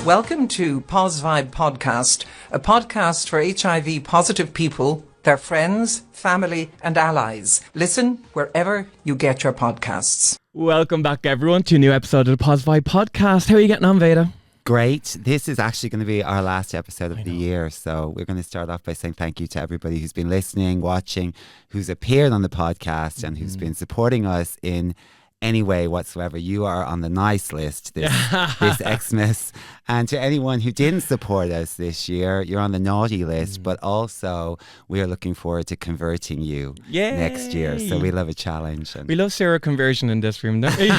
Welcome to Poz Vibe Podcast, a podcast for HIV positive people, their friends, family and allies. Listen wherever you get your podcasts. Welcome back everyone to a new episode of the Poz Vibe Podcast. How are you getting on, Veda? Great. This is actually going to be our last episode of the year. So we're going to start off by saying thank you to everybody who's been listening, watching, who's appeared on the podcast and who's been supporting us in any way whatsoever. You are on the nice list this Xmas. And to anyone who didn't support us this year, you're on the naughty list. But also we are looking forward to converting you next year. So we love a challenge. And we love zero conversion in this room, don't we?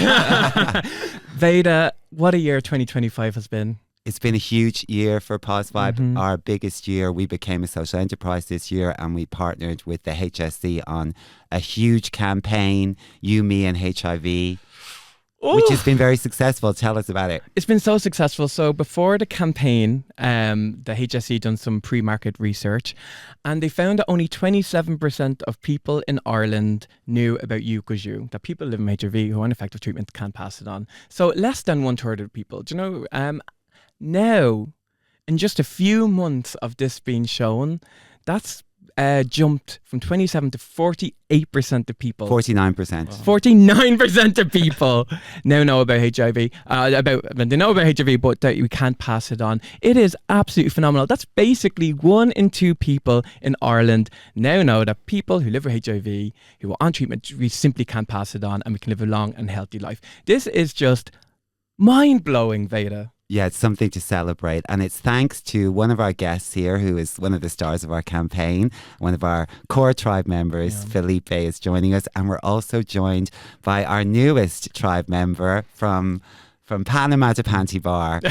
Veda, what a year 2025 has been. It's been a huge year for Poz Vibe, our biggest year. We became a social enterprise this year and we partnered with the HSE on a huge campaign, You, Me and HIV, which has been very successful. Tell us about it. It's been so successful. So before the campaign, the HSE done some pre-market research and they found that only 27% of people in Ireland knew about You 'Cause You, that people living with HIV who are on effective treatment can't pass it on. So less than 1/3 of people. Do you know, now, in just a few months of this being shown, that's jumped from 27 to 48% of people. 49%. 49% of people now know about HIV. They know about HIV, but that you can't pass it on. It is absolutely phenomenal. That's basically 1 in 2 people in Ireland now know that people who live with HIV, who are on treatment, we simply can't pass it on and we can live a long and healthy life. This is just mind-blowing, Veda. Yeah, it's something to celebrate. And it's thanks to one of our guests here, who is one of the stars of our campaign. One of our core tribe members, Phellipe, is joining us. And we're also joined by our newest tribe member from Panama to Panty Bar.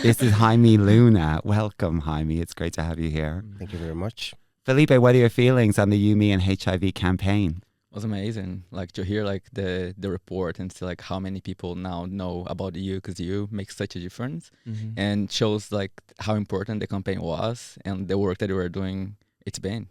This is Jaime Luna. Welcome, Jaime. It's great to have you here. Thank you very much. Phellipe, what are your feelings on the You, Me and HIV campaign? It was amazing, like to hear like the report and see like how many people now know about You, because You makes such a difference and shows like how important the campaign was and the work that we were doing. It's been,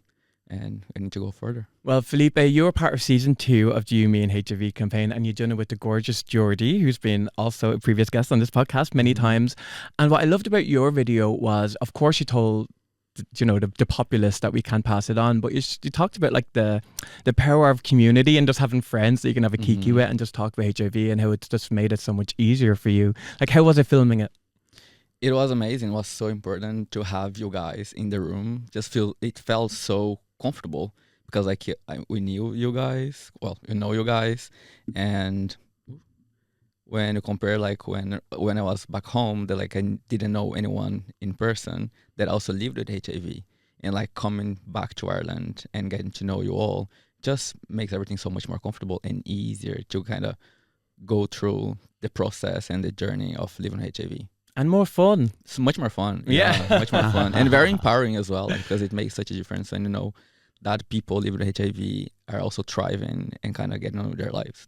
and we need to go further. Well, Phellipe, you're part of season 2 of the You, Me and HIV campaign, and you've done it with the gorgeous Geordie, who's been also a previous guest on this podcast many times. And what I loved about your video was, of course, you told the populace that we can't pass it on, but you talked about like the power of community and just having friends that you can have a kiki with and just talk about HIV and how it's just made it so much easier for you. Like, how was it filming it? It was amazing. It was so important to have you guys in the room. It felt so comfortable because we knew you guys. Well, you know you guys, and when you compare like when I was back home, that like I didn't know anyone in person that also lived with HIV, and like coming back to Ireland and getting to know you all just makes everything so much more comfortable and easier to kind of go through the process and the journey of living with HIV. And more fun. It's much more fun. Yeah, much more fun and very empowering as well, because it makes such a difference. And that people living with HIV are also thriving and kind of getting on with their lives,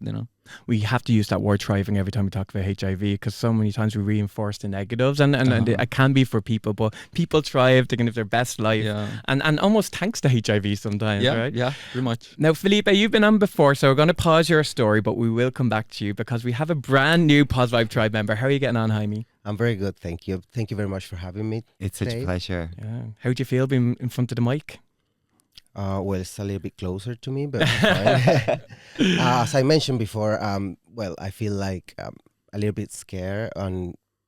We have to use that word thriving every time we talk about HIV, because so many times we reinforce the negatives and it can be for people, but people thrive, they can live their best life and almost thanks to HIV sometimes, right? Yeah, pretty much. Now, Phellipe, you've been on before, so we're going to pause your story, but we will come back to you because we have a brand new Poz Vibe Tribe member. How are you getting on, Jaime? I'm very good, thank you. Thank you very much for having me. It's such a pleasure. Yeah. How do you feel being in front of the mic? Well, it's a little bit closer to me, but fine. As I mentioned before, I feel like a little bit scared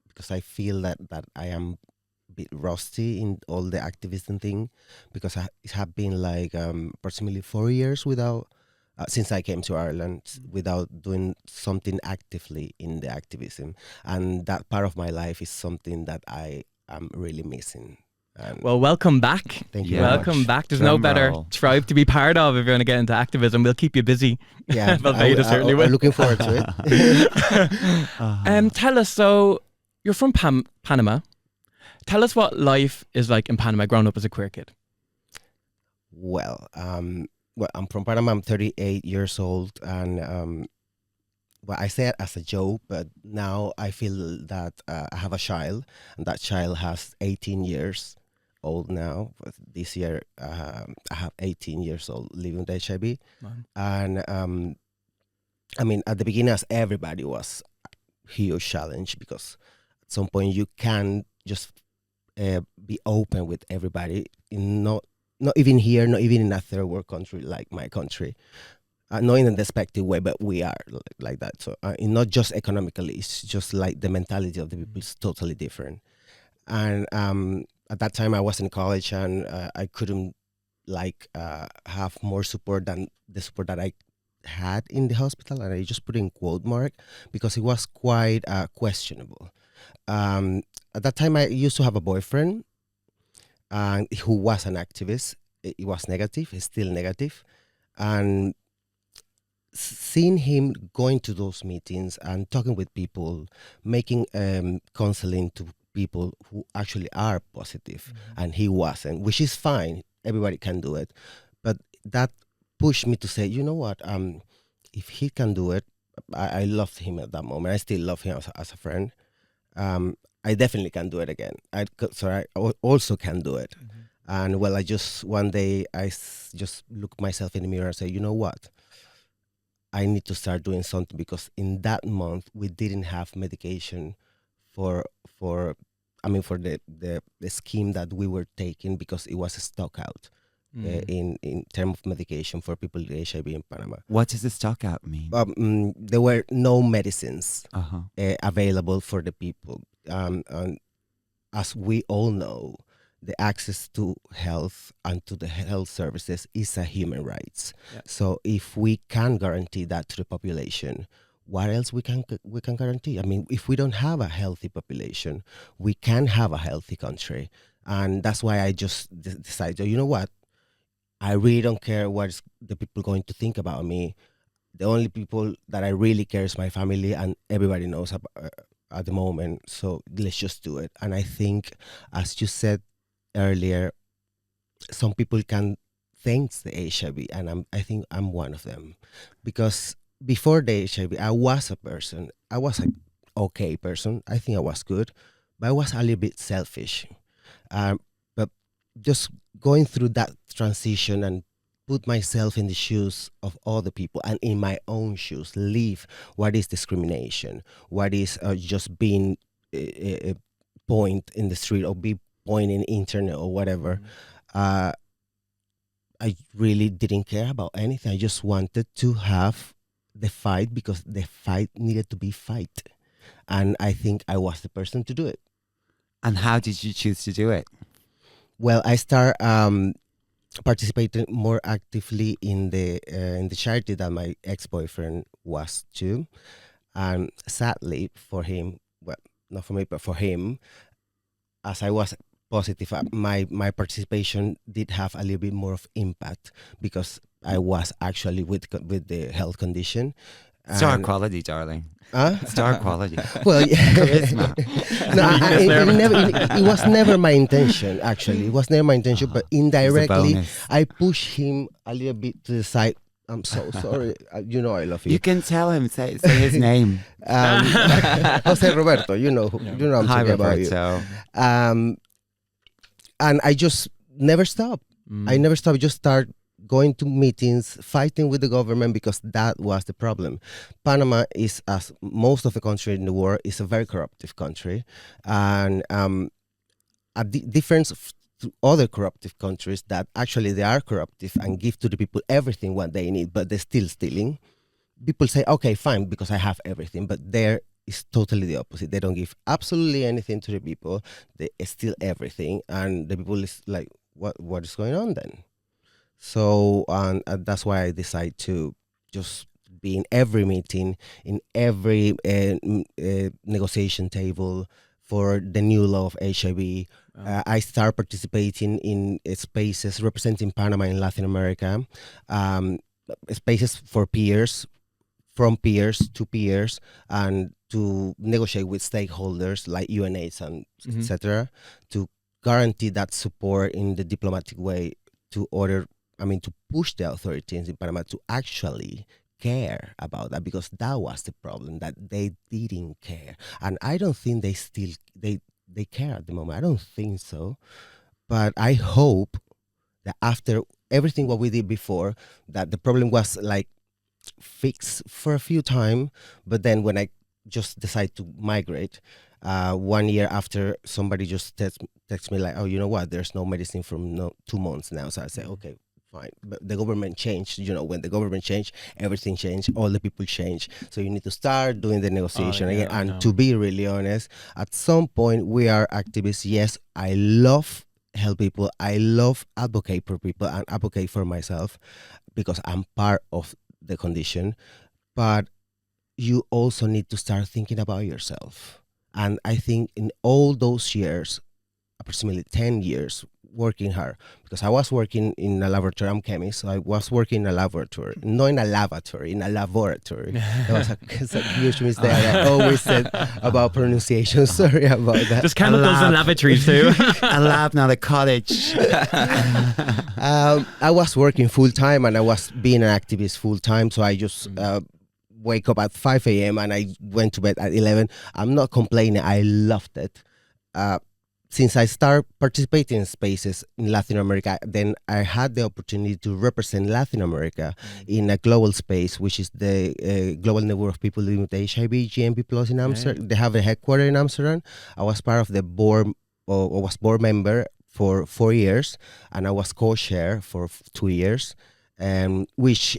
because I feel that I am a bit rusty in all the activism thing, because it have been like approximately 4 years without since I came to Ireland without doing something actively in the activism, and that part of my life is something that I am really missing. Well, welcome back. Thank you. Welcome back. There's no better tribe to be part of if you're going to get into activism. We'll keep you busy. Yeah, well, Veda certainly will. I'm looking forward to it. Tell us, so you're from Panama. Tell us what life is like in Panama growing up as a queer kid. Well, I'm from Panama. I'm 38 years old, and I say it as a joke, but now I feel that I have a child, and that child has 18 years old now. This year, I have 18 years old living with HIV. Wow. And at the beginning, as everybody was a huge challenge, because some point you can just be open with everybody, not even here, not even in a third world country like my country. Not in a despective way, but we are like that. So not just economically, it's just like the mentality of the people is totally different. And at that time I was in college, and I couldn't have more support than the support that I had in the hospital, and I just put in quote mark because it was quite questionable. At that time I used to have a boyfriend who was an activist. It was negative, it's still negative. And seeing him going to those meetings and talking with people, making counseling to people who actually are positive, and he wasn't, which is fine. Everybody can do it, but that pushed me to say, you know what? If he can do it, I loved him at that moment. I still love him as a friend. I definitely can do it again. I also can do it. And well, one day I just looked myself in the mirror and say, you know what? I need to start doing something, because in that month we didn't have medication for the scheme that we were taking, because it was a stock out in terms of medication for people with HIV in Panama. What does the stock out mean? There were no medicines available for the people. And as we all know, the access to health and to the health services is a human rights. Yep. So if we can guarantee that to the population, what else we can guarantee? I mean, if we don't have a healthy population, we can have a healthy country. And that's why I just decided, you know what? I really don't care what the people going to think about me. The only people that I really care is my family, and everybody knows about, at the moment. So let's just do it. And I think, as you said earlier, some people can thank the HIV, and I think I'm one of them, because before the HIV, I was an okay person. I think I was good, but I was a little bit selfish. But just going through that transition and put myself in the shoes of other people, and in my own shoes, live what is discrimination, what is just being a point in the street, or be point in internet or whatever. I really didn't care about anything. I just wanted to have the fight, because the fight needed to be fight, and I think I was the person to do it. And how did you choose to do it? Well, I start participating more actively in the charity that my ex-boyfriend was too, and sadly for him, well, not for me, but for him, as I was positive, my participation did have a little bit more of impact, because I was actually with the health condition. Star quality, darling. Star quality. Well, yeah. Charisma. No, it was never my intention, actually. It was never my intention, but indirectly, I pushed him a little bit to the side. I'm so sorry. You know I love you. You can tell him, say his name. Jose Roberto, you know I'm Hi, talking Roberto. about you. And I just never stopped. I never stopped. Just start going to meetings, fighting with the government, because that was the problem. Panama is, as most of the country in the world, is a very corruptive country. And a difference to other corruptive countries, that actually they are corruptive and give to the people everything what they need, but they're still stealing. People say, okay, fine, because I have everything, but there is totally the opposite. They don't give absolutely anything to the people. They steal everything, and the people is like, what is going on then? So that's why I decided to just be in every meeting, in every negotiation table for the new law of HIV. I start participating in spaces representing Panama in Latin America, spaces for peers, from peers to peers, and to negotiate with stakeholders like UNAIDS and etc., to guarantee that support in the diplomatic way to push the authorities in Panama to actually care about that, because that was the problem, that they didn't care. And I don't think they care at the moment. I don't think so. But I hope that after everything what we did before, that the problem was like fixed for a few time, but then when I just decide to migrate. 1 year after, somebody just text me like, oh, you know what? There's no medicine from 2 months now. So I say, okay, fine. But the government changed. When the government changed, everything changed. All the people changed. So you need to start doing the negotiation again. And to be really honest, at some point we are activists. Yes, I love help people. I love advocate for people and advocate for myself because I'm part of the condition. But you also need to start thinking about yourself. And I think in all those years, approximately 10 years, working hard, because I was working in a laboratory. I'm chemist, so I was working in a laboratory, not in a lavatory, in a laboratory. That was a huge mistake I always said about pronunciation. Sorry about that. There's chemicals in lavatories too. A lab, not a cottage. I was working full time and I was being an activist full time, so I just wake up at 5 a.m. and I went to bed at 11. I'm not complaining. I loved it. Since I started participating in spaces in Latin America, then I had the opportunity to represent Latin America in a global space, which is the Global Network of People Living with HIV, GMP Plus in Amsterdam. They have a headquarters in Amsterdam. I was part of the board, or was board member for 4 years, and I was co-chair for 2 years, which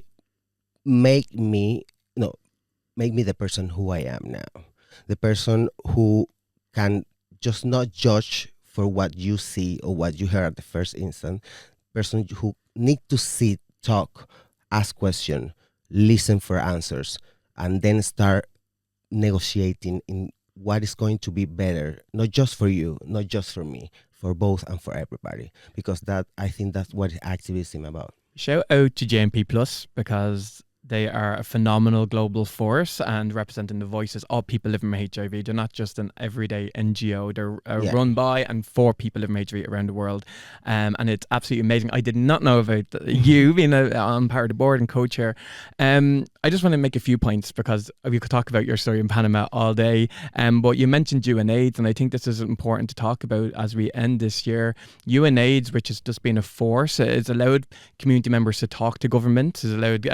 make me the person who I am now, the person who can just not judge for what you see or what you hear at the first instant, person who need to sit, talk, ask questions, listen for answers, and then start negotiating in what is going to be better, not just for you, not just for me, for both and for everybody. Because I think that's what activism is about. Shout out to JMP Plus, because they are a phenomenal global force and representing the voices of people living with HIV. They're not just an everyday NGO. They're run by and for people living with HIV around the world. And it's absolutely amazing. I did not know about you being on part of the board and co-chair. I just want to make a few points because we could talk about your story in Panama all day. But you mentioned UNAIDS, and I think this is important to talk about as we end this year. UNAIDS, which has just been a force, has allowed community members to talk to governments, has allowed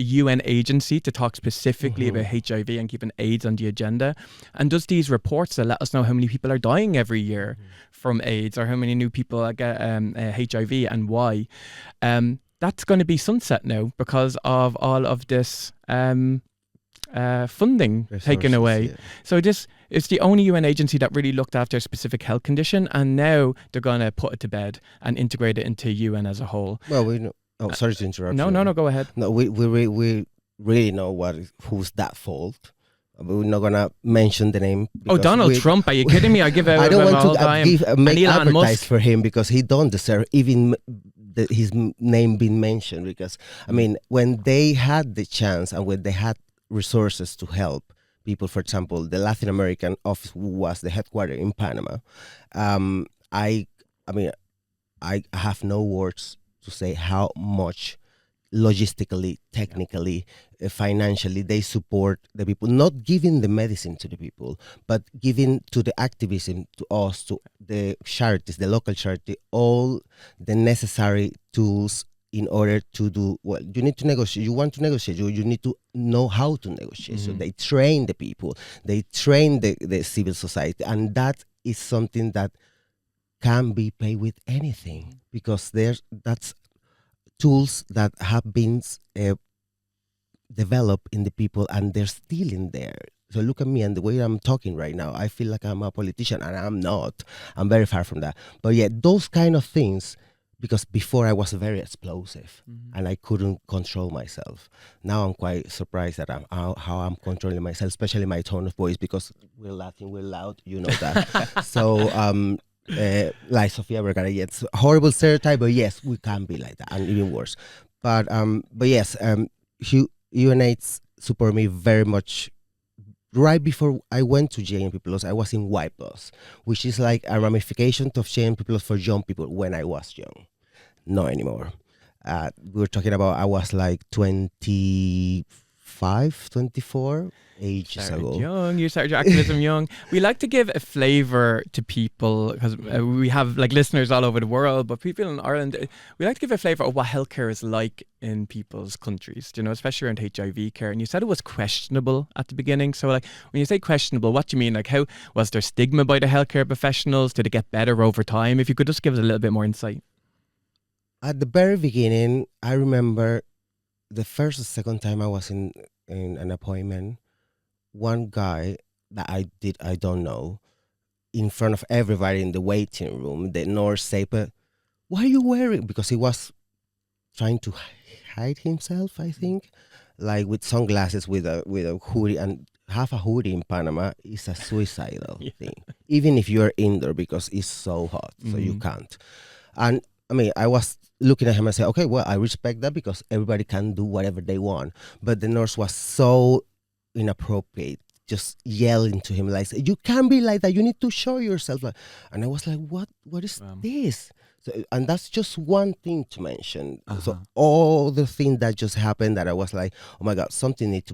UN agency to talk specifically about HIV and keeping AIDS on the agenda, and does these reports that let us know how many people are dying every year from AIDS or how many new people get HIV and why. That's going to be sunset now because of all of this funding taken away. Yeah. So it's the only UN agency that really looked after a specific health condition, and now they're going to put it to bed and integrate it into UN as a whole. Well, we know. Oh, sorry to interrupt. No, go ahead. No, we really know who's that fault. We're not gonna mention the name. Oh, Donald Trump? Are you kidding me? I give out. I don't want all to time. make Elon advertise Musk for him because he don't deserve even his name being mentioned. Because I mean, when they had the chance and when they had resources to help people, for example, the Latin American office was the headquarters in Panama. I have no words to say how much logistically, technically, financially they support the people, not giving the medicine to the people, but giving to the activism, to us, to the charities, the local charity, all the necessary tools in order to do well. You need to negotiate. You want to negotiate. You need to know how to negotiate. So they train the people. They train the civil society. And that is something that can be paid with anything, because that's tools that have been developed in the people and they're still in there. So look at me and the way I'm talking right now. I feel like I'm a politician and I'm not. I'm very far from that. But yeah, those kind of things, because before I was very explosive and I couldn't control myself. Now I'm quite surprised that how I'm controlling myself, especially my tone of voice, because we're Latin, we're loud, you know that. So like Sofia Vergara, it's a horrible stereotype, but yes, we can be like that and even worse. But yes, UNAIDS support me very much. Right before I went to JMP Plus, I was in Y Plus, which is like a ramification of JMP Plus for young people when I was young. Not anymore. We were talking about I was like 25 24, ages Started ago. young. You started your activism young. We like to give a flavour to people because we have like listeners all over the world, but people in Ireland, we like to give a flavour of what healthcare is like in people's countries, you know, especially around HIV care. And you said it was questionable at the beginning. So like when you say questionable, what do you mean? Like how was there stigma by the healthcare professionals? Did it get better over time? If you could just give us a little bit more insight. At the very beginning, I remember the first or second time I was in an appointment, one guy that I don't know, in front of everybody in the waiting room, the nurse said, "But why are you wearing?" Because he was trying to hide himself, I think, like with sunglasses, with a hoodie, and have a hoodie in Panama is a suicidal thing, even if you're indoor because it's so hot, so you can't. And I mean, I was looking at him and say, okay, well, I respect that because everybody can do whatever they want. But the nurse was so inappropriate, just yelling to him like, "You can't be like that. You need to show yourself." And I was like, what is this? So, and that's just one thing to mention. So all the things that just happened that I was like, oh my God, something need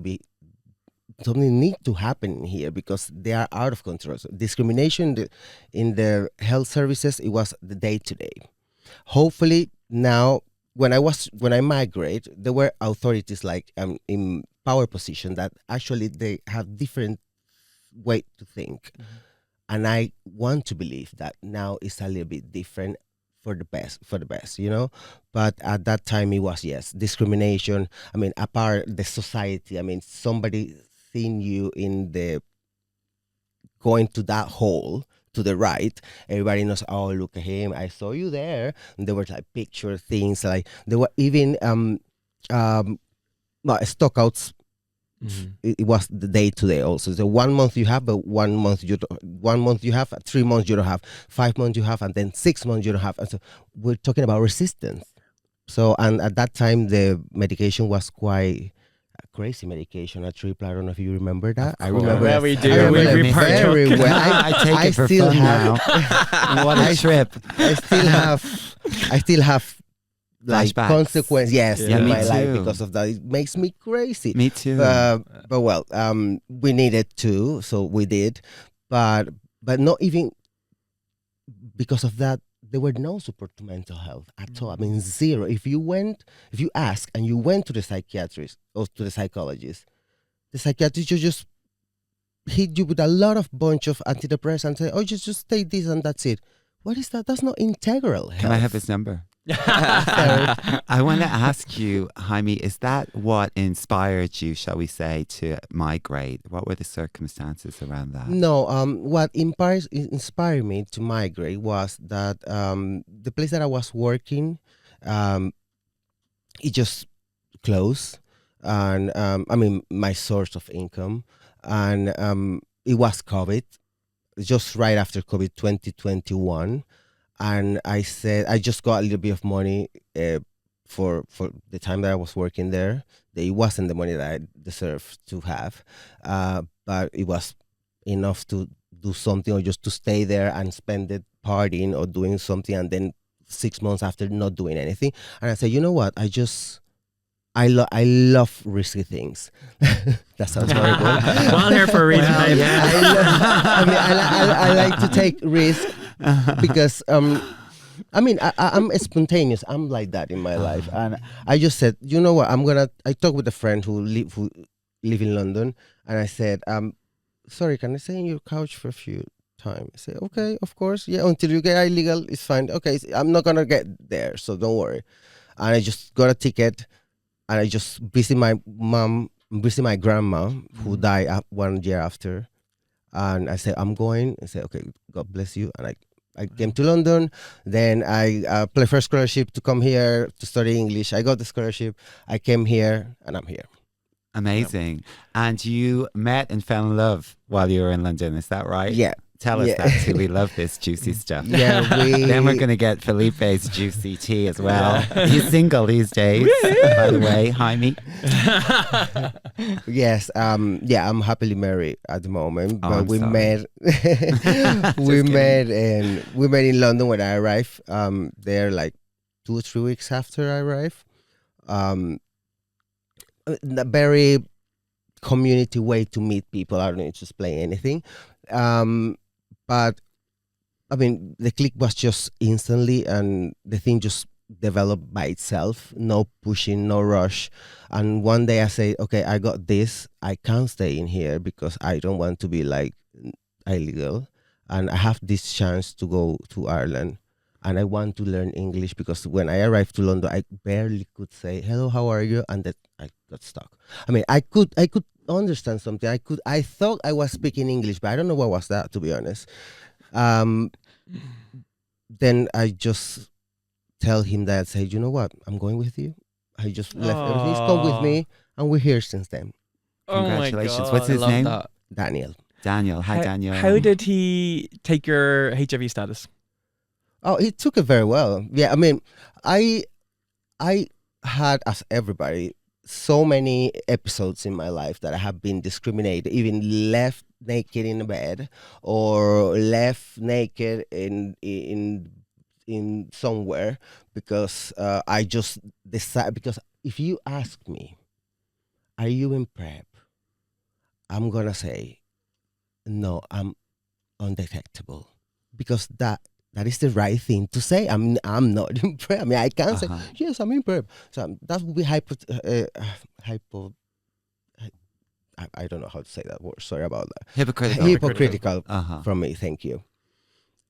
to happen here because they are out of control. So discrimination in the health services, it was the day to day. Hopefully now, when I migrate, there were authorities like in power position that actually they have different way to think, and I want to believe that now it's a little bit different for the best, you know. But at that time, it was discrimination. I mean, apart the society. I mean, somebody seen you in the going to that hole to the right, everybody knows, oh, look at him, I saw you there. And there were like picture things, like there were even stockouts. It was the day to day also. So 1 month you have, but 1 month you don't, 1 month you have, 3 months you don't have, 5 months you have, and then 6 months you don't have. And so we're talking about resistance. So, and at that time the medication was quite crazy medication, a triple. I don't know if you remember that. I remember. Yeah, we do. I remember We very well. I take it for still fun have, now. What a trip. I still have like Flashbacks. consequences. Yes, Yeah, in me my life too. because of that. It makes me crazy. Me too. But well, we needed to, so we did. But not even because of that. There were no support to mental health at all. I mean, zero. If you ask and you went to the psychiatrist or to the psychologist will just hit you with a lot of bunch of antidepressants and say, oh, just take this and that's it. What is that? That's not integral health. Can I have his number? I want to ask you, Jaime, is that what inspired you, shall we say, to migrate? What were the circumstances around that? No, what inspired me to migrate was that the place that I was working, it just closed. And I mean, my source of income. And it was COVID, just right after COVID 2021. And I said, I just got a little bit of money for the time that I was working there. It wasn't the money that I deserved to have, but it was enough to do something or just to stay there and spend it partying or doing something. And then 6 months after not doing anything. And I said, you know what? I love risky things. That sounds horrible. Well, here for a reason. Well, babe. I like to take risks because I mean I'm spontaneous. I'm like that in my life, and I just said, you know what? I talked with a friend who live in London, and I said, sorry, can I stay in your couch for a few times? I said, okay, of course, yeah. Until you get illegal, it's fine. Okay, I'm not gonna get there, so don't worry. And I just got a ticket. And I just visit my grandma who died 1 year after. And I said, I'm going. I said, okay, God bless you. And I came to London. Then I applied for a scholarship to come here to study English. I got the scholarship. I came here and I'm here. Amazing. And you met and fell in love while you were in London, is that right? Yeah. Tell us that too. We love this juicy stuff. Yeah, Then we're going to get Felipe's juicy tea as well. He's single these days, by the way, Jaime. Yes, I'm happily married at the moment. Oh, But I'm we sorry. met we met in London when I arrived. There like 2 or 3 weeks after I arrived. Very community way to meet people. I don't need to explain anything. But I mean, the click was just instantly, and the thing just developed by itself. No pushing, no rush. And one day I say, okay, I got this. I can't stay in here because I don't want to be like illegal. And I have this chance to go to Ireland. And I want to learn English because when I arrived to London, I barely could say, hello, how are you? And that I got stuck. I mean, I could understand something. I thought I was speaking English, but I don't know what was that, to be honest. Then I just tell him that, say, you know what, I'm going with you. I just left everything. He's come with me, and we're here since then. Congratulations. Oh my God. What's his I love name? that. Daniel. Daniel. Hi, Daniel. How did he take your HIV status? Oh, he took it very well. Yeah, I mean, I had, as everybody, so many episodes in my life that I have been discriminated, even left naked in the bed or left naked in somewhere because I just decided, because if you ask me, are you in PrEP? I'm gonna say, no, I'm undetectable, because that is the right thing to say. I'm not in PrEP. I mean, I can't say, yes, I'm in PrEP. So that would be I don't know how to say that word. Sorry about that. Hypocritical from me. Thank you.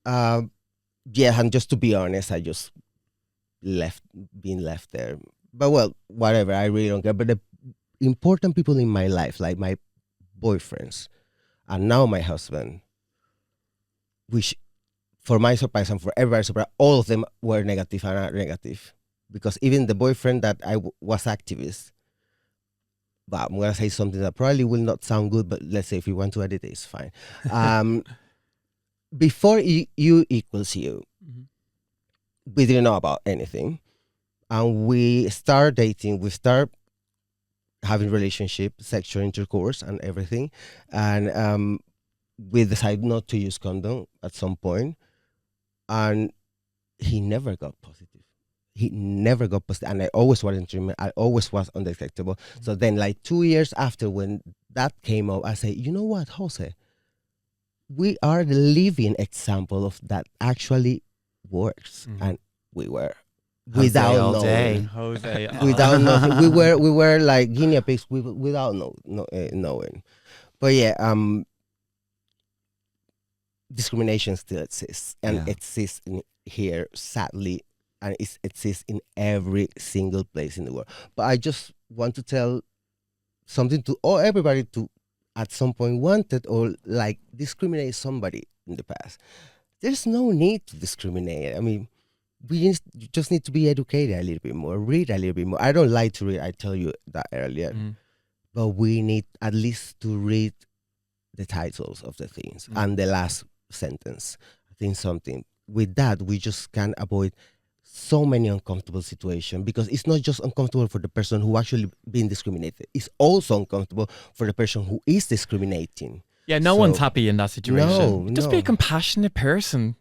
Yeah, and just to be honest, I just been left there. But well, whatever. I really don't care. But the important people in my life, like my boyfriends, and now my husband, which, for my surprise and for everybody's surprise, all of them were negative and are negative. Because even the boyfriend that was activist, but I'm going to say something that probably will not sound good, but let's say if you want to edit it, it's fine. Before you equals you, we didn't know about anything. And we start dating, we start having relationship, sexual intercourse and everything. And we decided not to use condom at some point. And he never got positive. He never got positive. And I always was in treatment. I always was undetectable. So then like 2 years after when that came out, I say, you know what, Jose? We are the living example of that actually works. And we were. Without knowing. Jose. Without knowing. We were like guinea pigs without knowing. But yeah, discrimination still exists, and exists here, sadly, and it exists in every single place in the world. But I just want to tell something to everybody to, at some point, wanted or like discriminate somebody in the past. There's no need to discriminate. I mean, we just need to be educated a little bit more, read a little bit more. I don't like to read, I tell you that earlier. But we need at least to read the titles of the things and the last sentence. I think something. With that, we just can avoid so many uncomfortable situations, because it's not just uncomfortable for the person who actually been discriminated. It's also uncomfortable for the person who is discriminating. Yeah, no one's happy in that situation. No, Just be a compassionate person.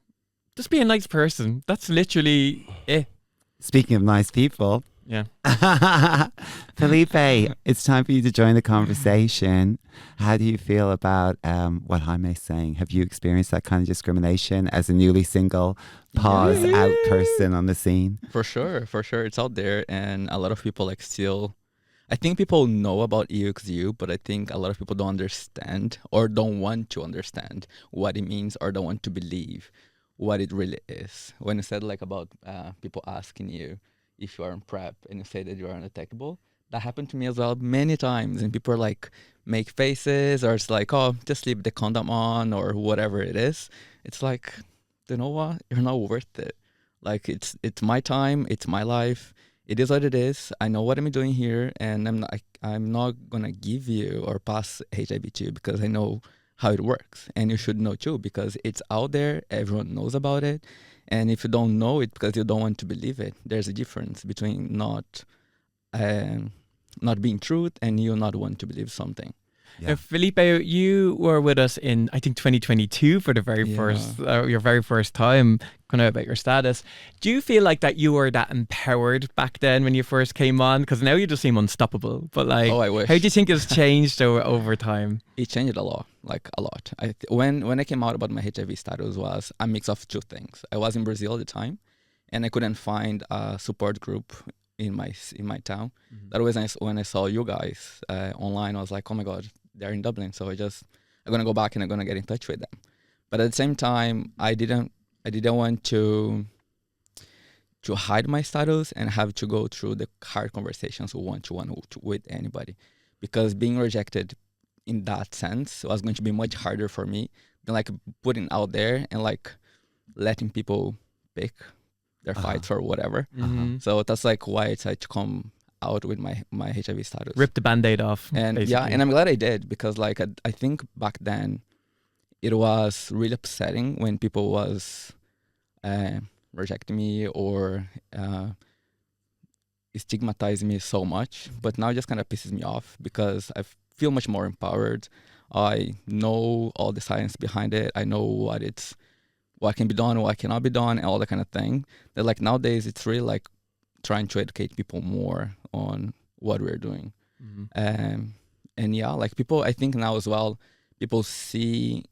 Just be a nice person. That's literally it. Speaking of nice people. Yeah. Phellipe, it's time for you to join the conversation. How do you feel about what Jaime is saying? Have you experienced that kind of discrimination as a newly single, Poz out person on the scene? For sure. It's out there, and a lot of people like still, I think people know about EXU, but I think a lot of people don't understand or don't want to understand what it means, or don't want to believe what it really is. When you said like about people asking you if you are in PrEP and you say that you are undetectable, that happened to me as well many times, and people are like make faces, or it's like, oh, just leave the condom on or whatever it is. It's like, you know what, you're not worth it. Like it's my time, it's my life, it is what it is. I know what I'm doing here, and I'm not gonna give you or pass HIV to you because I know how it works, and you should know too, because it's out there, everyone knows about it. And if you don't know it because you don't want to believe it, there's a difference between not being truth and you not want to believe something. Yeah. Now, Phellipe, you were with us in, I think, 2022 for the very first, your very first time, kind of about your status. Do you feel like that you were that empowered back then when you first came on? Because now you just seem unstoppable. But like, Oh, I wish. how do you think it's changed over time? It changed a lot, like a lot. When I came out about my HIV status was a mix of two things. I was in Brazil at the time, and I couldn't find a support group in my town. That was when I saw you guys online. I was like, oh my god, they're in Dublin, so I'm gonna go back and I'm gonna get in touch with them. But at the same time, I didn't want to hide my status and have to go through the hard conversations one-to-one with anybody, because being rejected in that sense was going to be much harder for me than like putting out there and like letting people pick their fights or whatever. So that's like why I decided to come out with my HIV status. Rip the Band-Aid off. And basically. yeah, and I'm glad I did, because like I think back then it was really upsetting when people was rejecting me or stigmatizing me so much. But now it just kind of pisses me off, because I feel much more empowered. I know all the science behind it. I know what can be done, what cannot be done, and all that kind of thing. That like nowadays it's really like trying to educate people more on what we're doing. And yeah, like people, I think now as well, people see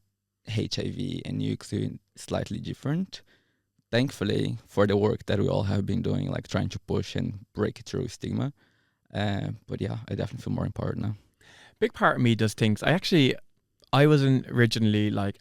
HIV and UX slightly different. Thankfully, for the work that we all have been doing, like trying to push and break through stigma. But yeah, I definitely feel more empowered now. Big part of me does things. I wasn't originally like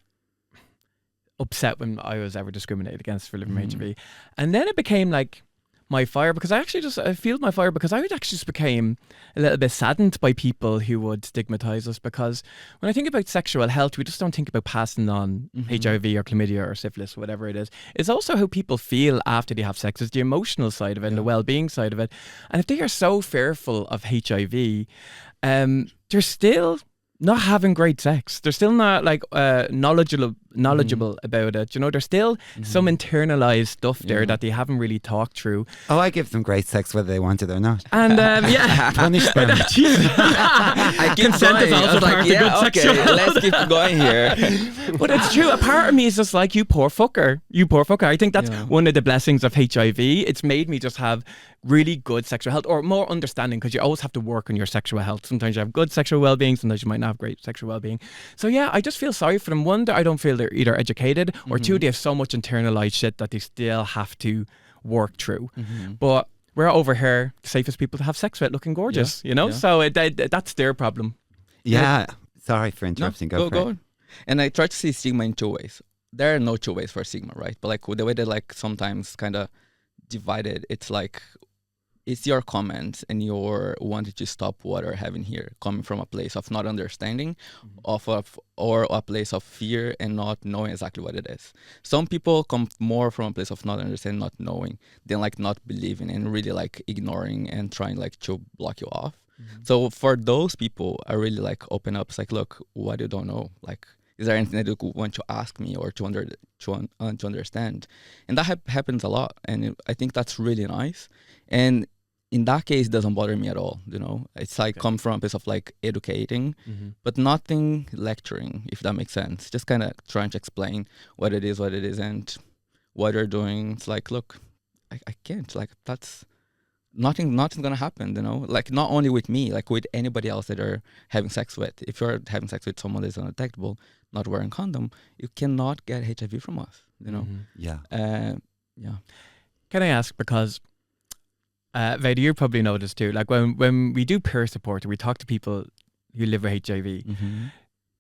upset when I was ever discriminated against for living with HIV, and then it became like my fire, because I feel my fire because I actually just became a little bit saddened by people who would stigmatize us, because when I think about sexual health, we just don't think about passing on HIV or chlamydia or syphilis, whatever it is. It's also how people feel after they have sex. It's the emotional side of it and the well-being side of it. And if they are so fearful of HIV, they're still not having great sex. They're still not like knowledgeable about it. You know, there's still some internalized stuff there that they haven't really talked through. Oh, I give them great sex whether they want it or not. And yeah, Punish them. I keep Consent is going. I also was like, part of yeah, good okay, sexual. let's keep going here. But it's true. A part of me is just like, you poor fucker. You poor fucker. I think that's one of the blessings of HIV. It's made me just have really good sexual health, or more understanding, because you always have to work on your sexual health. Sometimes you have good sexual well-being, sometimes you might not have great sexual well-being. So yeah, I just feel sorry for them. One, I don't feel they're either educated, or two, they have so much internalized shit that they still have to work through. But we're over here, the safest people to have sex with, looking gorgeous, you know? So that's their problem. Yeah. Sorry for interrupting. Go on. And I try to see stigma in two ways. There are no two ways for stigma, right? But like the way they like sometimes kind of divided, it's like it's your comments and your wanting to stop what are having here, coming from a place of not understanding, or a place of fear and not knowing exactly what it is. Some people come more from a place of not understanding, not knowing, than like not believing and really like ignoring and trying like to block you off. So for those people, I really like open up. It's like, look, what you don't know, like, is there anything that you want to ask me or to understand? And that happens a lot, and I think that's really nice. And in that case, it doesn't bother me at all. You know, it's like come from a place of like educating, but nothing lecturing, if that makes sense. Just kind of trying to explain what it is, what it isn't, what you're doing. It's like, look, I can't. Like that's nothing's gonna happen. You know, like not only with me, like with anybody else that are having sex with. If you're having sex with someone that's undetectable, not wearing condom, you cannot get HIV from us. You know. Yeah. Yeah. Can I ask, because Veda, you probably know this too, like when we do peer support, or we talk to people who live with HIV,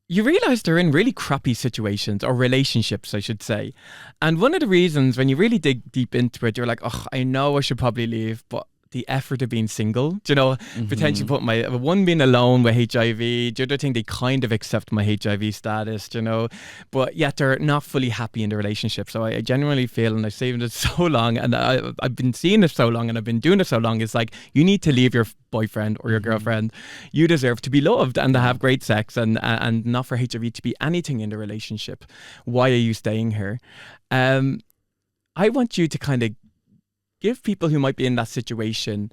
you realize they're in really crappy situations, or relationships, I should say. And one of the reasons, when you really dig deep into it, you're like, oh, I know I should probably leave, but the effort of being single, you know, potentially put one being alone with HIV, the other thing, they kind of accept my HIV status, you know, but yet they're not fully happy in the relationship. So I genuinely feel, and I've seen it so long, and I've been seeing it so long, and I've been doing it so long, it's like, you need to leave your boyfriend or your girlfriend. You deserve to be loved and to have great sex, and not for HIV to be anything in the relationship. Why are you staying here? I want you to kind of give people who might be in that situation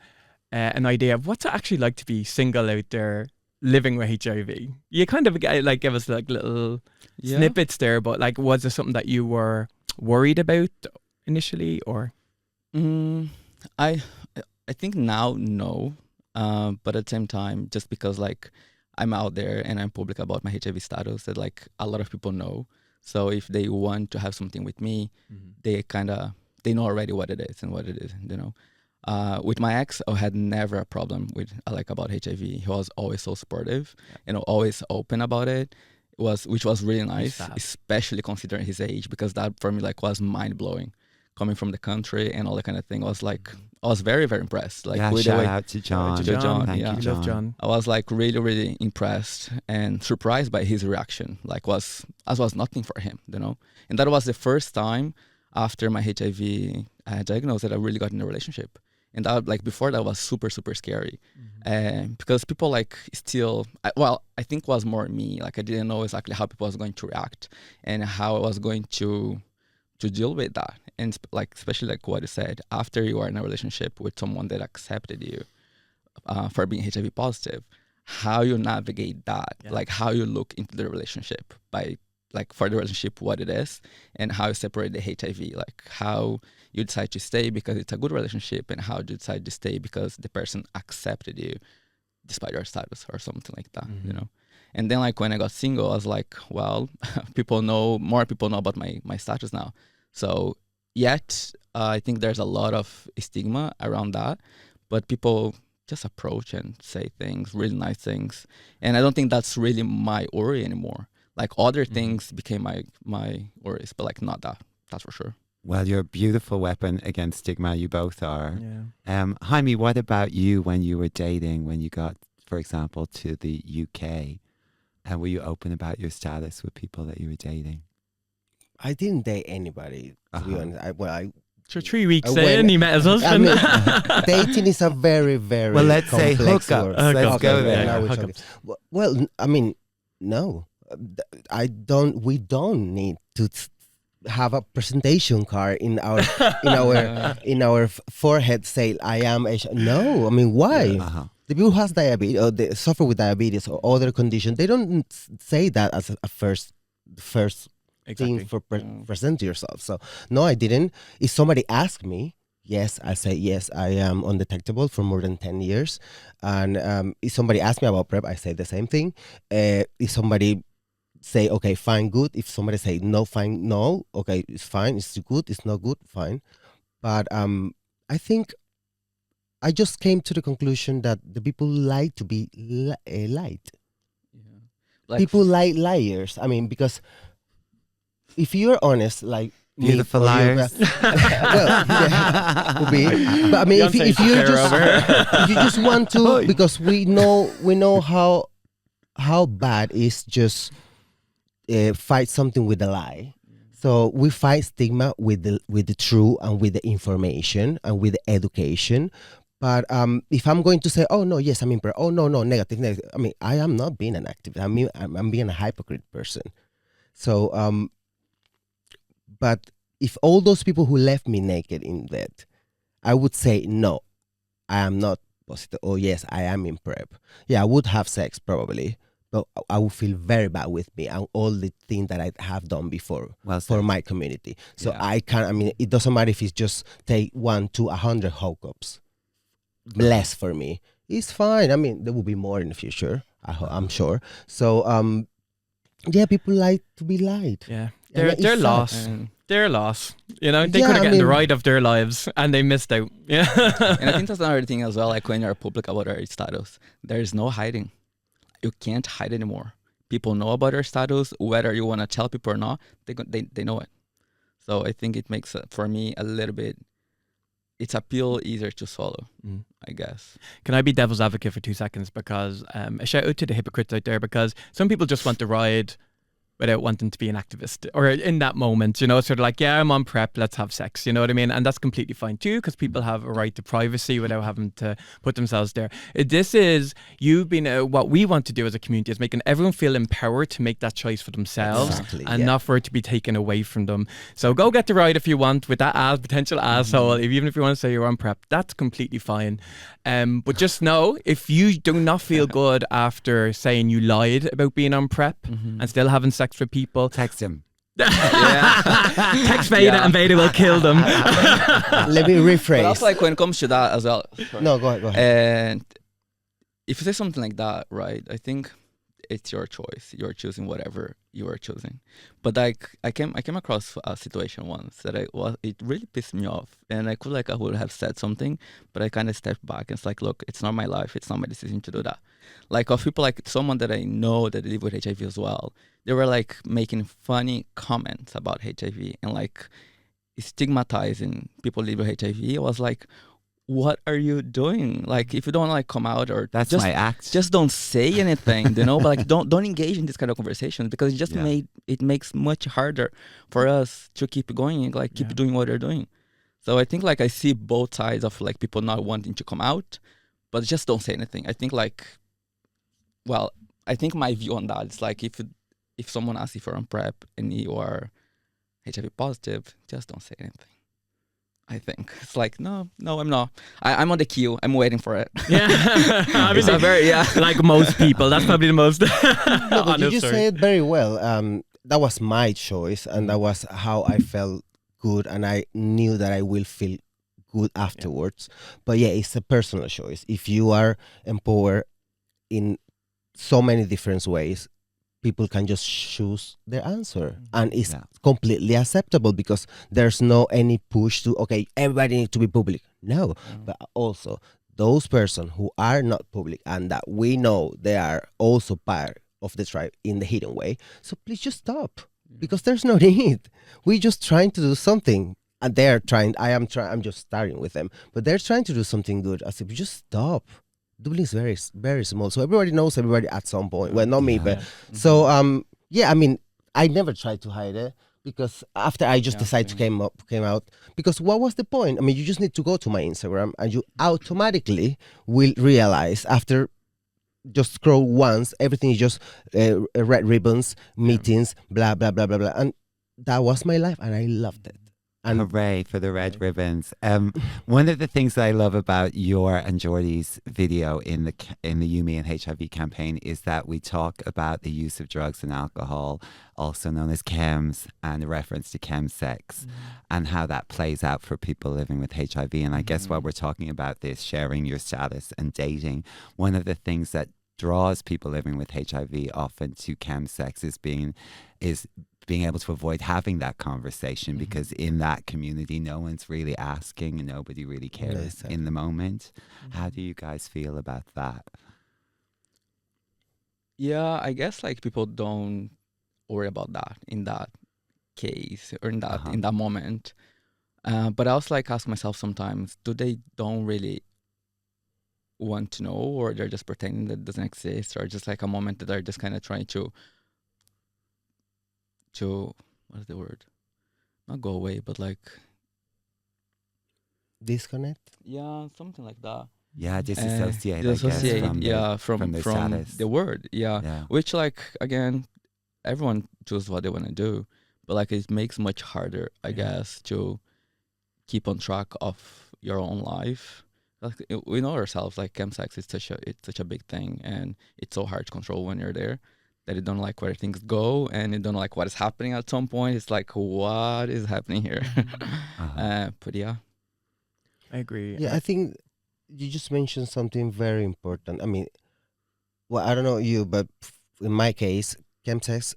an idea of what's it actually like to be single out there living with HIV? You kind of like give us like little snippets there, but like, was there something that you were worried about initially, or? I think now no, but at the same time, just because like I'm out there and I'm public about my HIV status, that like a lot of people know. So if they want to have something with me, they know already what it is and what it is, you know. With my ex, I had never a problem with like about HIV. He was always so supportive, you know, always open about it. Which was really nice, especially considering his age, because that for me like was mind blowing. Coming from the country and all that kind of thing, was like I was very, very impressed. Like with shout the way, out to John. to John, Thank you, John. Love John. I was like really, really impressed and surprised by his reaction. Like was nothing for him, you know. And that was the first time after my HIV diagnosis that I really got in a relationship. And that, like before that, was super, super scary, because people like still. I think was more me. Like I didn't know exactly how people was going to react and how I was going to deal with that. And like especially like what you said, after you are in a relationship with someone that accepted you for being HIV positive, how you navigate that, like how you look into the relationship by like for the relationship what it is, and how you separate the HIV, like how you decide to stay because it's a good relationship, and how you decide to stay because the person accepted you despite your status or something like that, you know. And then like when I got single, I was like, well, more people know about my status now. So yet I think there's a lot of stigma around that, but people just approach and say things, really nice things. And I don't think that's really my worry anymore. Like other things became my worries, but like not that. That's for sure. Well, you're a beautiful weapon against stigma. You both are. Yeah. Jaime, what about you when you were dating, when you got, for example, to the UK? And were you open about your status with people that you were dating? I didn't date anybody, to be honest. So 3 weeks in, he met his husband. I mean, dating is a very, very Well, let's say complex hookups. word. Let's go there. now we're Hookups. talking. Well, I mean, no, we don't need to have a presentation card in our in our forehead say I am HIV. No, I mean, why? The people who has diabetes or they suffer with diabetes or other conditions, they don't say that as a first thing for present yourself. So no, I didn't. If somebody asked me, yes, I say yes, I am undetectable for more than 10 years. And if somebody asks me about PrEP, I say the same thing. If somebody say, okay, fine, good. If somebody say no, fine, no, okay, it's fine, it's good, it's not good, fine. But I think I just came to the conclusion that the people like to be lied. Like People like liars. I mean, because if you're honest, like Beautiful me, liars. could be. But I mean, if you just want to, because we know how bad is just fight something with a lie. So we fight stigma with the truth and with the information and with the education. But if I'm going to say, oh no, yes, I'm in prayer. Oh no, negative. I mean, I am not being an activist. I mean, I'm being a hypocrite person. So, but if all those people who left me naked in bed, I would say no, I am not positive. Oh yes, I am in PrEP. Yeah, I would have sex probably, but I would feel very bad with me and all the things that I have done before for my community. So I can't. I mean, it doesn't matter if it's just take 1 to 100 hookups. Less for me, it's fine. I mean, there will be more in the future. I'm sure. So, yeah, people like to be lied. Yeah, they're lost. They're lost. You know, they Yeah, could have I gotten the mean- ride of their lives and they missed out. Yeah. And I think that's another thing as well. Like when you're public about our status, there is no hiding. You can't hide anymore. People know about your status, whether you want to tell people or not. They know it. So I think it makes for me a little bit. It's a pill easier to swallow, I guess. Can I be devil's advocate for 2 seconds? Because a shout out to the hypocrites out there, because some people just want to ride without wanting to be an activist or in that moment, you know, sort of like, yeah, I'm on PrEP, let's have sex, you know what I mean? And that's completely fine too, because people have a right to privacy without having to put themselves there. This is, you've been, what we want to do as a community is making everyone feel empowered to make that choice for themselves and not for it to be taken away from them. So go get the ride if you want with that potential asshole, even if you want to say you're on PrEP, that's completely fine. But just know, if you do not feel good after saying you lied about being on PrEP and still having sex with people, Text him. text Veda and Veda will kill them. Let me But rephrase. also, like, when it comes to that as well. No, go ahead. And if you say something like that, right, I think it's your choice. You're choosing whatever you are choosing. But like, I came across a situation once that it really pissed me off, and I would have said something, but I kind of stepped back and it's like, look, it's not my life. It's not my decision to do that. Like, of people, like someone that I know that live with HIV as well, they were like making funny comments about HIV and like stigmatizing people live with HIV. I was like, what are you doing? Like, if you don't like come out or That's just, my act. just don't say anything, you know, but like don't engage in this kind of conversations, because it just makes much harder for us to keep going, like keep doing what they're doing. So I think like I see both sides of like people not wanting to come out, but just don't say anything. I think like, well, I think my view on that is like, if someone asks if you're on PrEP and you are HIV positive, just don't say anything. I think it's like, no, I'm not. I'm on the queue. I'm waiting for it. Yeah, It's a very like most people. That's probably the most. No, but you just story. say it very well. That was my choice, and that was how I felt good, and I knew that I will feel good afterwards. But yeah, it's a personal choice. If you are empowered in so many different ways, people can just choose their answer, and it's completely acceptable, because there's no any push to, okay, everybody needs to be public. No, but also those persons who are not public and that we know they are also part of the tribe in the hidden way. So please just stop, because there's no need. We're just trying to do something, and they're trying. I'm just starting with them, but they're trying to do something good. I said, just stop. Dublin is very, very small, so everybody knows everybody at some point. Well, not me, but so I mean, I never tried to hide it, because after I just decided to came out, because what was the point? I mean, you just need to go to my Instagram, and you automatically will realize after just scroll once, everything is just red ribbons, meetings, blah blah blah blah blah, and that was my life, and I loved it. And hooray for the red ribbons. One of the things that I love about your and Jordy's video in the Jaime and HIV campaign is that we talk about the use of drugs and alcohol, also known as chems, and a reference to chemsex, and how that plays out for people living with HIV. And I guess while we're talking about this, sharing your status and dating, one of the things that draws people living with HIV often to chemsex is being able to avoid having that conversation, because in that community no one's really asking and nobody really cares in the moment. How do you guys feel about that? Yeah, I guess like people don't worry about that in that case or in that moment. But I also like ask myself sometimes, do they don't really want to know, or they're just pretending that it doesn't exist, or just like a moment that they're just kind of trying to what is the word? Not go away, but like disconnect. Yeah, something like that. Yeah, disassociate. Disassociate. I guess, from the word. Yeah. Which like again, everyone chooses what they want to do, but like it makes much harder, I guess, to keep on track of your own life. Like we know ourselves, like chemsex is such a big thing, and it's so hard to control when you're there, that you don't like where things go, and you don't like what is happening at some point. It's like, what is happening here? But yeah, I agree. Yeah, I think you just mentioned something very important. I mean, well, I don't know you, but in my case, chemsex,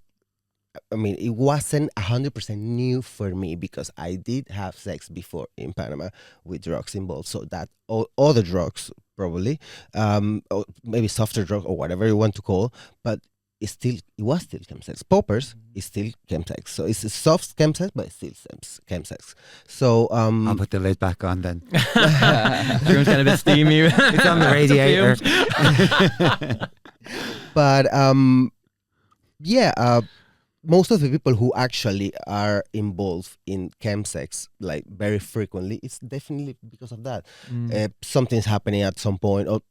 I mean, it wasn't 100% new for me, because I did have sex before in Panama with drugs involved. So that all other drugs probably, or maybe softer drugs or whatever you want to call, but it was still chemsex. Poppers is still chemsex. So it's a soft chemsex, but it's still chemsex. So I'll put the lid back on then. The room's kind of a bit steamy. It's on the radiator. But most of the people who actually are involved in chemsex, like very frequently, it's definitely because of that. Something's happening at some point, or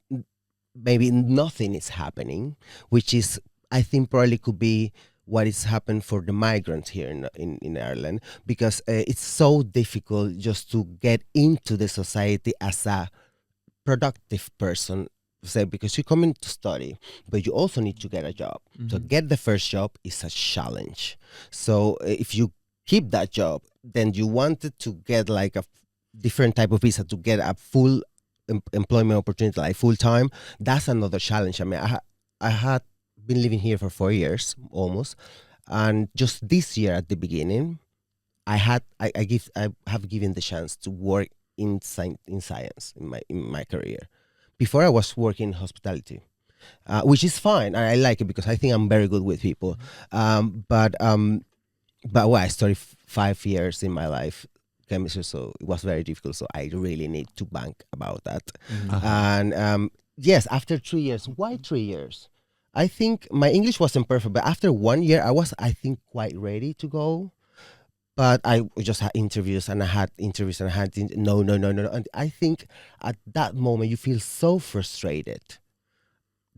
maybe nothing is happening, which is, I think, probably could be what is happened for the migrants here in Ireland, because it's so difficult just to get into the society as a productive person, say, because you come in to study, but you also need to get a job. So get the first job is a challenge. So if you keep that job, then you wanted to get like a different type of visa to get a full employment opportunity, like full time. That's another challenge. I mean, I had been living here for 4 years almost, and just this year at the beginning, I have given the chance to work in science in my career. Before I was working in hospitality, which is fine. I like it because I think I'm very good with people. But well, I studied 5 years in my life chemistry, so it was very difficult. So I really need to bank about that. And yes, after 3 years, why 3 years? I think my English wasn't perfect, but after 1 year, I think quite ready to go. But I just had interviews and I had no. And I think at that moment you feel so frustrated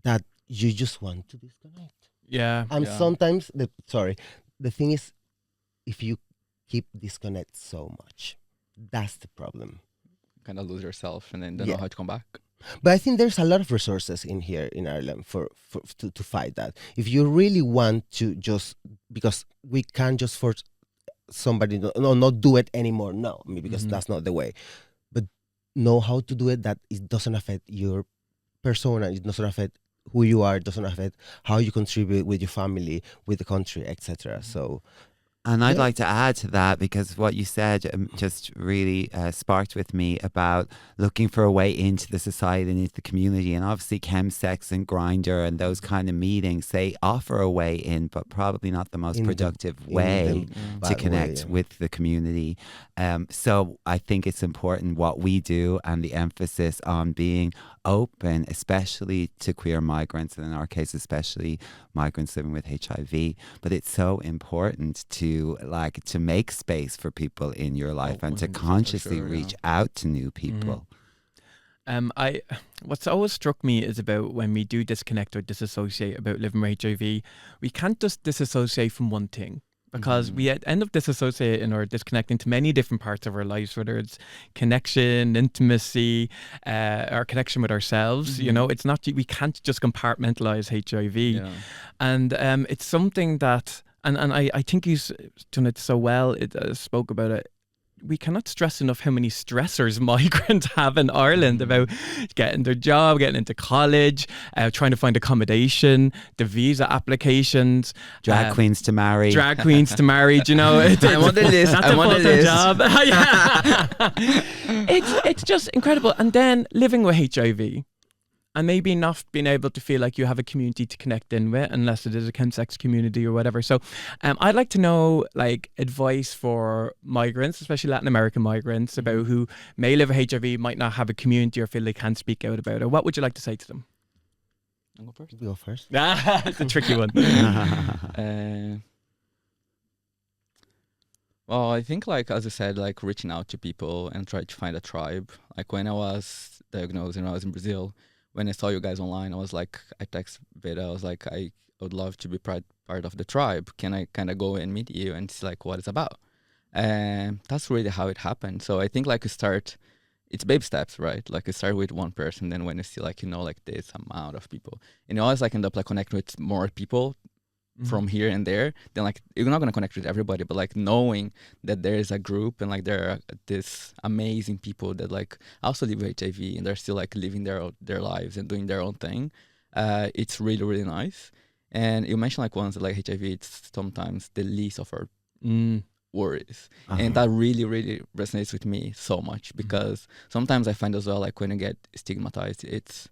that you just want to disconnect. Yeah. And sometimes, the thing is, if you keep disconnect so much, that's the problem. Kind of lose yourself and then don't know how to come back. But I think there's a lot of resources in here in Ireland to fight that. If you really want to because we can't just force somebody not do it anymore. No, I mean, because that's not the way. But know how to do it, that it doesn't affect your persona, it doesn't affect who you are, it doesn't affect how you contribute with your family, with the country, etc. So, and I'd like to add to that, because what you said just really sparked with me about looking for a way into the society and into the community. And obviously chemsex and grinder and those kind of meetings, they offer a way in, but probably not the most productive way to connect with the community. So I think it's important what we do and the emphasis on being open, especially to queer migrants, and in our case especially migrants living with HIV. But it's so important to make space for people in your life and to consciously reach out to new people. What's always struck me is about when we do disconnect or disassociate about living with HIV, we can't just disassociate from one thing. Because we end up disassociating or disconnecting to many different parts of our lives, whether it's connection, intimacy, our connection with ourselves. You know, it's not, we can't just compartmentalize HIV. And it's something that, and I think he's done it so well, spoke about it. We cannot stress enough how many stressors migrants have in Ireland about getting their job, getting into college, trying to find accommodation, the visa applications, drag queens to marry, you know. I'm on the list. That's I'm on the list. Job. It's just incredible. And then living with HIV. And maybe not being able to feel like you have a community to connect in with, unless it is a chemsex community or whatever. So I'd like to know advice for migrants, especially Latin American migrants, about who may live with HIV, might not have a community or feel they can't speak out about it. What would you like to say to them? I'll go first. Go first. It's a tricky one. Well, I think as I said, reaching out to people and try to find a tribe. Like when I was diagnosed and I was in Brazil, when I saw you guys online, I was like, I texted Veda, I was like, I would love to be part of the tribe. Can I kind of go and meet you and see what it's about? And that's really how it happened. So I think it's baby steps, right? You start with one person, then when you see this amount of people, and you always end up connecting with more people from here and there, then you're not going to connect with everybody, but knowing that there is a group and there are this amazing people that also live with HIV and they're still living their lives and doing their own thing, it's really, really nice. And you mentioned once that HIV, it's sometimes the least of our worries, and that really, really resonates with me so much, because sometimes I find as well when you get stigmatized, it's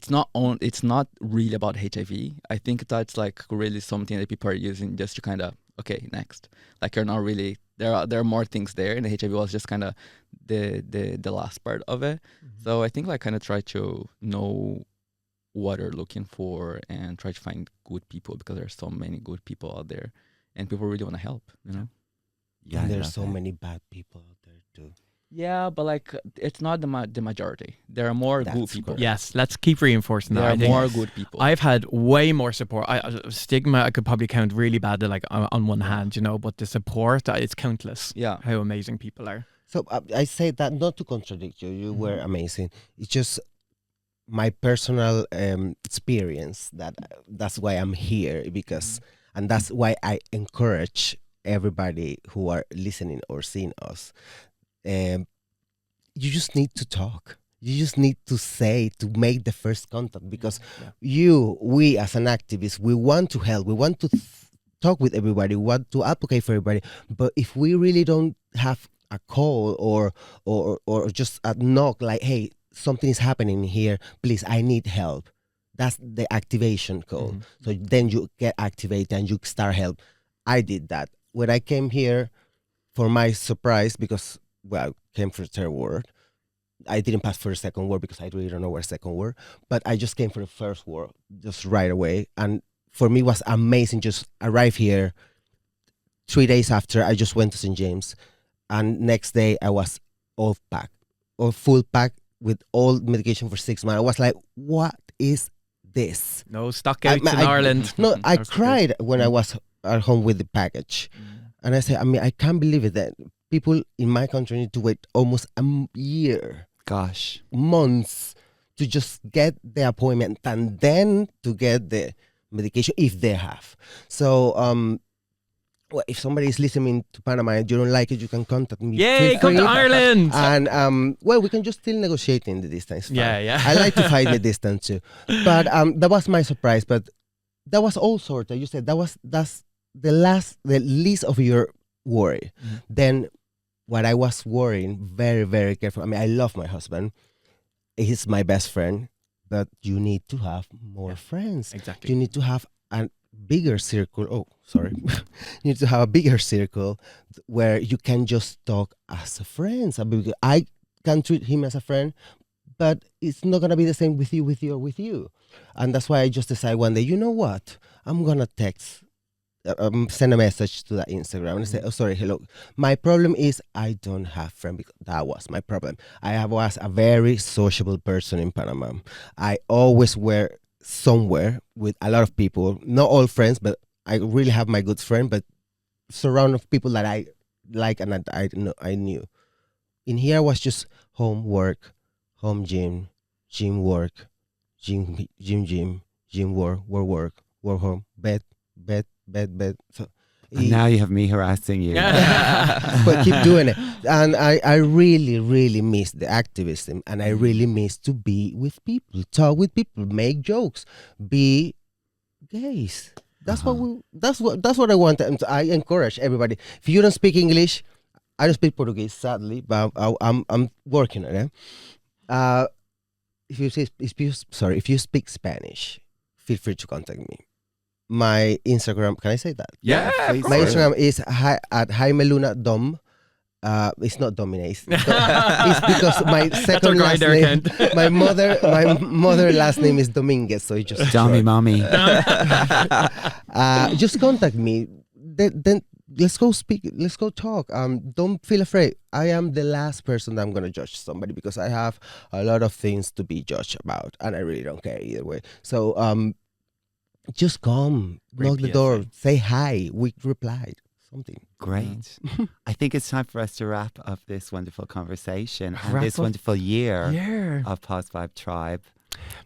not really about HIV. I think that's really something that people are using just to kind of, okay, next. You're not really, there are more things there, and the HIV was just kind of the last part of it. So I think kind of try to know what you're looking for and try to find good people, because there's so many good people out there and people really want to help, you know? Yeah, And I there's love so it. many bad people out there too. Yeah, but like it's not the majority. There are more good That's people. correct. Yes, let's keep reinforcing There that. are I think more good people. I've had way more support. Stigma, I could probably count really bad, like on one hand, you know, but the support, it's countless. Yeah. How amazing people are. So I say that not to contradict you. You were amazing. It's just my personal experience that's why I'm here, because and that's why I encourage everybody who are listening or seeing us. You just need to talk. You just need to make the first contact, because we as an activist, we want to help. We want to talk with everybody. We want to advocate for everybody. But if we really don't have a call or just a knock, like, hey, something is happening here, please, I need help. That's the activation call. So then you get activated and you start help. I did that. When I came here, for my surprise, because, well, I came for the third word. I didn't pass for the second word because I really don't know where second word, but I just came for the first word just right away. And for me, it was amazing. Just arrive here. 3 days after, I just went to St. James. And next day, I was all full pack with all medication for 6 months. I was like, what is this? No stockouts in Ireland. No, I That's cried when I was at home with the package. And I said, I can't believe it that people in my country need to wait almost a year, Gosh. months, to just get the appointment and then to get the medication if they have. So, well, if somebody is listening to Panama and you don't like it, you can contact me. Yay, Feel come to free. Ireland! And well, we can just still negotiate in the distance. Fine. Yeah. I like to fight the distance too. But that was my surprise. But that was all sorted. You said that's the least of your worry. Then what I was worrying, very, very careful. I love my husband. He's my best friend. But you need to have more friends. Exactly. You need to have a bigger circle. Oh, sorry. You need to have a bigger circle where you can just talk as a friend. So I can treat him as a friend, but it's not going to be the same with you. And that's why I just decided one day, you know what? I'm going to send a message to that Instagram and say, oh, sorry, hello. My problem is I don't have friends. Because that was my problem. I was a very sociable person in Panama. I always were somewhere with a lot of people, not all friends, but I really have my good friend, but surrounded of people that I like and that I knew. In here was just home, work, home, gym, work, gym, work, home, bed. So And now you have me harassing you. but keep doing it. And I really, really miss the activism, and I really miss to be with people, talk with people, make jokes, be gays. That's what I want. And I encourage everybody. If you don't speak English, I don't speak Portuguese, sadly, but I'm working on it. If you speak Spanish, feel free to contact me. My Instagram, can I say that? Yeah, please. My Instagram is at Jaime Luna Dom. It's not dominate. It's because my second last name, my mother last name is Dominguez, so it's just Dummy mommy. just contact me. Then let's go speak. Let's go talk. Don't feel afraid. I am the last person that I'm gonna judge somebody, because I have a lot of things to be judged about, and I really don't care either way. So just come, Great knock the PSA. door, say hi. We replied something. Great. I think it's time for us to wrap up this wonderful conversation and Wrap this up? wonderful year Yeah. of Poz Vibe Tribe.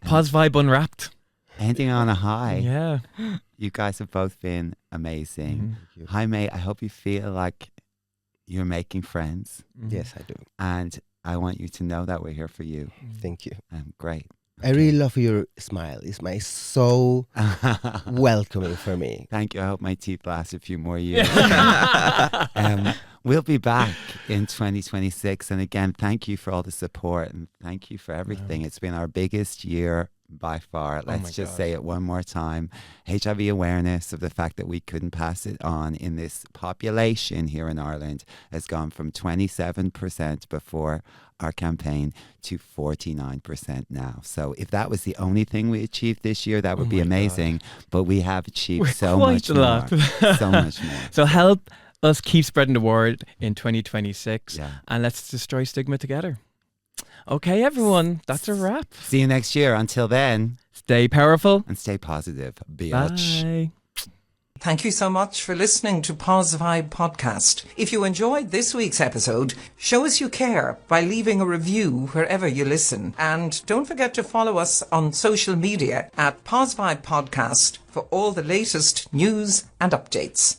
Poz Vibe Unwrapped. Ending on a high. Yeah. You guys have both been amazing. you. Jaime, I hope you feel like you're making friends. Yes, I do. And I want you to know that we're here for you. Thank you. Great. I really love your smile. It's so welcoming for me. Thank you. I hope my teeth last a few more years. We'll be back in 2026. And again, thank you for all the support and thank you for everything. It's been our biggest year by far. Let's my just God. say it one more time. HIV awareness of the fact that we couldn't pass it on in this population here in Ireland has gone from 27% before our campaign to 49% now. So if that was the only thing we achieved this year, that would be my amazing. But we have achieved We're so quite much a more. lot. So much more. So help us keep spreading the word in 2026 Yeah. and let's destroy stigma together. Okay, everyone, that's a wrap. See you next year. Until then, Stay powerful. and stay positive, bitch. Bye. Thank you so much for listening to Poz Vibe Podcast. If you enjoyed this week's episode, show us you care by leaving a review wherever you listen. And don't forget to follow us on social media at Poz Vibe Podcast for all the latest news and updates.